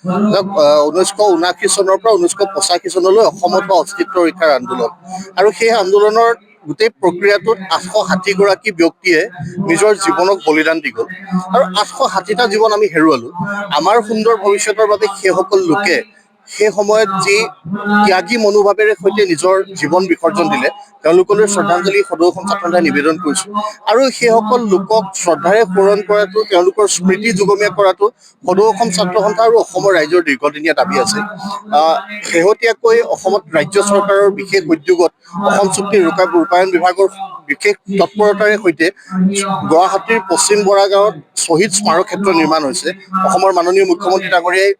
1979 চনৰ পৰা 1985 চনলৈ অসমত অস্তিত্ব ৰক্ষাৰ আন্দোলন আৰু সেই আন্দোলনৰ গোটেই প্ৰক্ৰিয়াটোত 860গৰাকী ব্যক্তিয়ে নিজৰ জীৱনক বলিদান দি গ'ল আৰু 860টা জীৱন আমি হেৰুৱালো। আমাৰ সুন্দৰ ভৱিষ্যতৰ বাবে সেইসকল লোকে সেই সময়ত যি ত্যাগী মনোভাৱেৰে সৈতে নিজৰ জীৱন বিসৰ্জন দিলে তেওঁলোকলৈ শ্ৰদ্ধাঞ্জলি সদৌ অসম ছাত্ৰ সন্থাই নিবেদন কৰিছো আৰু সেইসকল লোকক শ্ৰদ্ধাৰে সোঁৱৰণ কৰাটো, তেওঁলোকৰ স্মৃতি যুগমীয়া কৰাটো সদৌ অসম ছাত্ৰ সন্থা আৰু অসমৰ ৰাইজৰ দীৰ্ঘদিনীয়া দাবী আছে। শেহতীয়াকৈ অসমত ৰাজ্য চৰকাৰৰ বিশেষ উদ্যোগত অসম চুক্তি ৰূপায়ণ বিভাগৰ বিশেষ তৎপৰতাৰে সৈতে গুৱাহাটীৰ পশ্চিম বৰা গাঁৱত শ্বহীদ স্মাৰক ক্ষেত্ৰ নিৰ্মাণ হৈছে। অসমৰ মাননীয় মুখ্যমন্ত্ৰী ডাঙৰীয়াই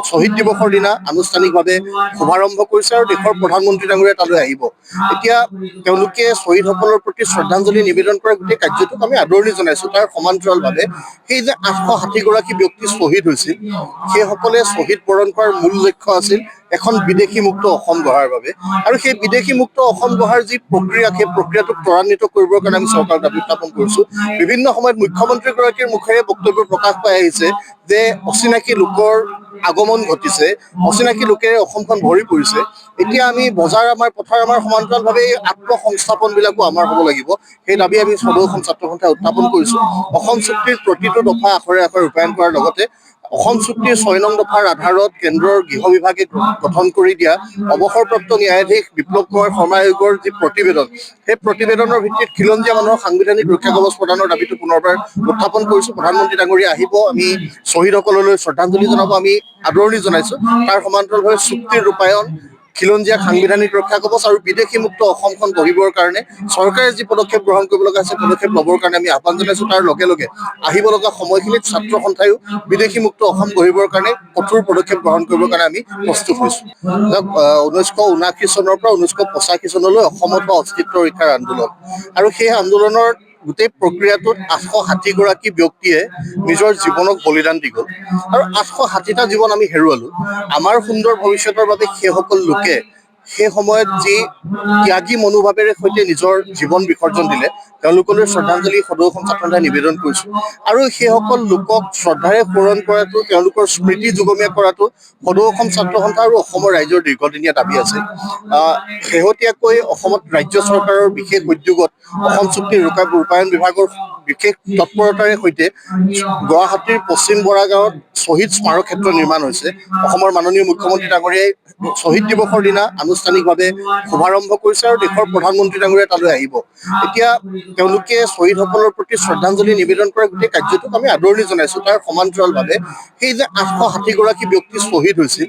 শ্বহীদ দিৱসৰ দিনা আনুষ্ঠানিকভাৱে শুভাৰম্ভ কৰিছে আৰু দেশৰ প্ৰধানমন্ত্ৰী ডাঙৰীয়া তালৈ আহিব। এতিয়া তেওঁলোকে শ্বহীদসকলৰ প্ৰতি শ্ৰদ্ধাঞ্জলি নিবেদন কৰা গোটেই কাৰ্যটোক আমি আদৰণি জনাইছো। তাৰ সমান্তৰালভাৱে সেই যে 860গৰাকী ব্যক্তি শ্বহীদ হৈছিল, সেইসকলে শ্বহীদ বৰণ কৰাৰ মূল লক্ষ্য আছিল এখন বিদেশী মুক্ত অসম গঢ়াৰ বাবে আৰু সেই বিদেশী মুক্ত অসম গঢ়াৰ যি প্ৰক্ৰিয়া, সেই প্ৰক্ৰিয়াটোক ত্বৰান্বিত কৰিবৰ কাৰণে আমি চৰকাৰক দাবী উত্থাপন কৰিছো। বিভিন্ন সময়ত মুখ্যমন্ত্ৰীগৰাকীৰ মুখেৰে বক্তব্য প্ৰকাশ পাই আহিছে যে অচিনাকি লোকৰ আগমন ঘটিছে, অচিনাকি লোকেৰে অসমখন ভৰি পৰিছে। এতিয়া আমি বজাৰ আমাৰ পথাৰ আমাৰ সমান্তৰালভাৱে আত্মসংস্থাপন বিলাকো আমাৰ হ'ব লাগিব। সেই দাবী আমি সদৌ অসম ছাত্ৰ সন্থাই উত্থাপন কৰিছো। অসম চুক্তিৰ প্ৰতিটো দফা আখৰে আখৰে ৰূপায়ণ কৰাৰ লগতে অসম চুক্তিৰ 6 নং দফাৰ আধাৰত কেন্দ্ৰৰ গৃহ বিভাগে গঠন কৰি দিয়া অৱসৰপ্ৰাপ্ত ন্যায়াধীশ বিপ্লৱ কুমাৰ শৰ্মা আয়োগৰ যি প্ৰতিবেদন, সেই প্ৰতিবেদনৰ ভিত্তিত খিলঞ্জীয়া মানুহৰ সাংবিধানিক ৰক্ষা কৱচ প্ৰদানৰ দাবীটো পুনৰবাৰ উত্থাপন কৰিছো। প্ৰধানমন্ত্ৰী ডাঙৰীয়া আহিব, আমি শ্বহীদসকললৈ শ্ৰদ্ধাঞ্জলি জনাব, আমি আদৰণি জনাইছো। তাৰ সমান্তৰালভাৱে চুক্তিৰ ৰূপায়ণ, খিলঞ্জীয়াক সাংবিধানিক ৰক্ষা কৱচ আৰু বিদেশী মুক্ত অসমখন গঢ়িবৰ কাৰণে চৰকাৰে যি পদক্ষেপ গ্ৰহণ কৰিব লগা আছে পদক্ষেপ ল'বৰ কাৰণে আমি আহ্বান জনাইছো। তাৰ লগে লগে আহিব লগা সময়খিনিত ছাত্ৰ সন্থায়ো বিদেশী মুক্ত অসম গঢ়িবৰ কাৰণে কঠোৰ পদক্ষেপ গ্ৰহণ কৰিবৰ কাৰণে আমি প্ৰস্তুত হৈছো। 1979 চনৰ পৰা 1985 চনলৈ অসমত অস্তিত্ব ৰক্ষাৰ আন্দোলন আৰু সেই আন্দোলনৰ গোটেই প্ৰক্ৰিয়াটোত 860গৰাকী ব্যক্তিয়ে নিজৰ জীৱনক বলিদান দি গ'ল আৰু 860টা জীৱন আমি হেৰুৱালো। আমাৰ সুন্দৰ ভৱিষ্যতৰ বাবে সেইসকল লোকে সেই সময়ত যি ত্যাগী মনোভাৱেৰে সৈতে নিজৰ জীৱন বিসৰ্জন দিলে তেওঁলোকলৈ শ্ৰদ্ধাঞ্জলি সদৌ অসম ছাত্ৰ সন্থাই নিবেদন কৰিছো আৰু সেইসকল লোকক শ্ৰদ্ধাৰে সোঁৱৰণ কৰাটো, তেওঁলোকৰ স্মৃতি যুগমীয়া কৰাটো সদৌ অসম ছাত্ৰ সন্থা আৰু অসমৰ ৰাইজৰ দীৰ্ঘদিনীয়া দাবী আছে। শেহতীয়াকৈ অসমত ৰাজ্য চৰকাৰৰ বিশেষ উদ্যোগত অসম চুক্তি ৰূপায়ণ বিভাগৰ বিশেষ তৎপৰতাৰে সৈতে গুৱাহাটীৰ পশ্চিম বৰা গাঁৱত শ্বহীদ স্মাৰক ক্ষেত্ৰ নিৰ্মাণ হৈছে। অসমৰ মাননীয় মুখ্যমন্ত্ৰী ডাঙৰীয়াই শ্বহীদ দিৱসৰ দিনা আনুষ্ঠানিকভাৱে শুভাৰম্ভ কৰিছে আৰু দেশৰ প্ৰধানমন্ত্ৰী ডাঙৰীয়া তালৈ আহিব। এতিয়া তেওঁলোকে শ্বহীদসকলৰ প্ৰতি শ্ৰদ্ধাঞ্জলি নিবেদন কৰা গোটেই কাৰ্যটোক আমি আদৰণি জনাইছো। তাৰ সমান্তৰালভাৱে সেই যে 860গৰাকী ব্যক্তি শ্বহীদ হৈছিল,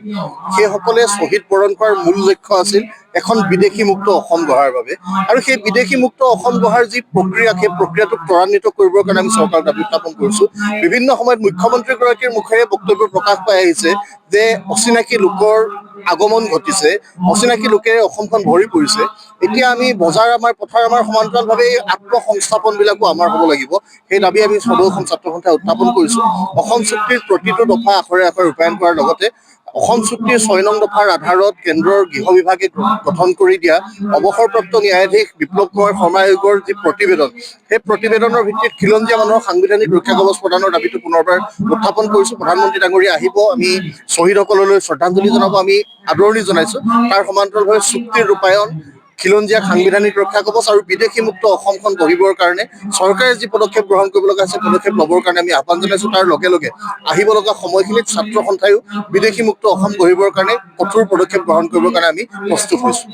সেইসকলে শ্বহীদ বৰণ কৰাৰ মূল লক্ষ্য আছিল এখন বিদেশী মুক্ত অসম গঢ়াৰ বাবে আৰু সেই বিদেশী মুক্ত অসম গঢ়াৰ যি প্ৰক্ৰিয়া, সেই প্ৰক্ৰিয়াটোক ত্বৰান্বিত কৰিবৰ কাৰণে আমি চৰকাৰক দাবী উত্থাপন কৰিছো। বিভিন্ন সময়ত মুখ্যমন্ত্ৰীগৰাকীৰ মুখেৰে বক্তব্য প্ৰকাশ পাই আহিছে যে অচিনাকি লোকৰ আগমন ঘটিছে, অচিনাকি লোকেৰে অসমখন ভৰি পৰিছে। এতিয়া আমি বজাৰ আমাৰ পথাৰ আমাৰ সমান্তৰালভাৱে আত্মসংস্থাপন বিলাকো আমাৰ হ'ব লাগিব। সেই দাবী আমি সদৌ অসম ছাত্ৰ সন্থাই উত্থাপন কৰিছো। অসম চুক্তিৰ প্ৰতিটো দফা আখৰে আখৰে ৰূপায়ণ কৰাৰ লগতে অসম চুক্তিৰ 6 নং দফাৰ আধাৰত কেন্দ্ৰৰ গৃহ বিভাগে গঠন কৰি দিয়া অৱসৰপ্ৰাপ্ত ন্যায়াধীশ বিপ্লৱ কুমাৰ শৰ্মা আয়োগৰ যি প্ৰতিবেদন, সেই প্ৰতিবেদনৰ ভিত্তিত খিলঞ্জীয়া মানুহৰ সাংবিধানিক ৰক্ষা কৱচ প্ৰদানৰ দাবীটো পুনৰবাৰ উত্থাপন কৰিছো। প্ৰধানমন্ত্ৰী ডাঙৰীয়া আহিব, আমি শ্বহীদসকললৈ শ্ৰদ্ধাঞ্জলি জনাব, আমি আদৰণি জনাইছো। তাৰ সমান্তৰালভাৱে চুক্তিৰ ৰূপায়ণ, খিলঞ্জীয়াক সাংবিধানিক ৰক্ষা কৱচ আৰু বিদেশী মুক্ত অসমখন গঢ়িবৰ কাৰণে চৰকাৰে যি পদক্ষেপ গ্ৰহণ কৰিব লগা আছে পদক্ষেপ ল'বৰ কাৰণে আমি আহ্বান জনাইছো। তাৰ লগে লগে আহিব লগা সময়খিনিত ছাত্ৰ সন্থায়ো বিদেশী মুক্ত অসম গঢ়িবৰ কাৰণে কঠোৰ পদক্ষেপ গ্ৰহণ কৰিবৰ কাৰণে আমি প্ৰস্তুত হৈছো।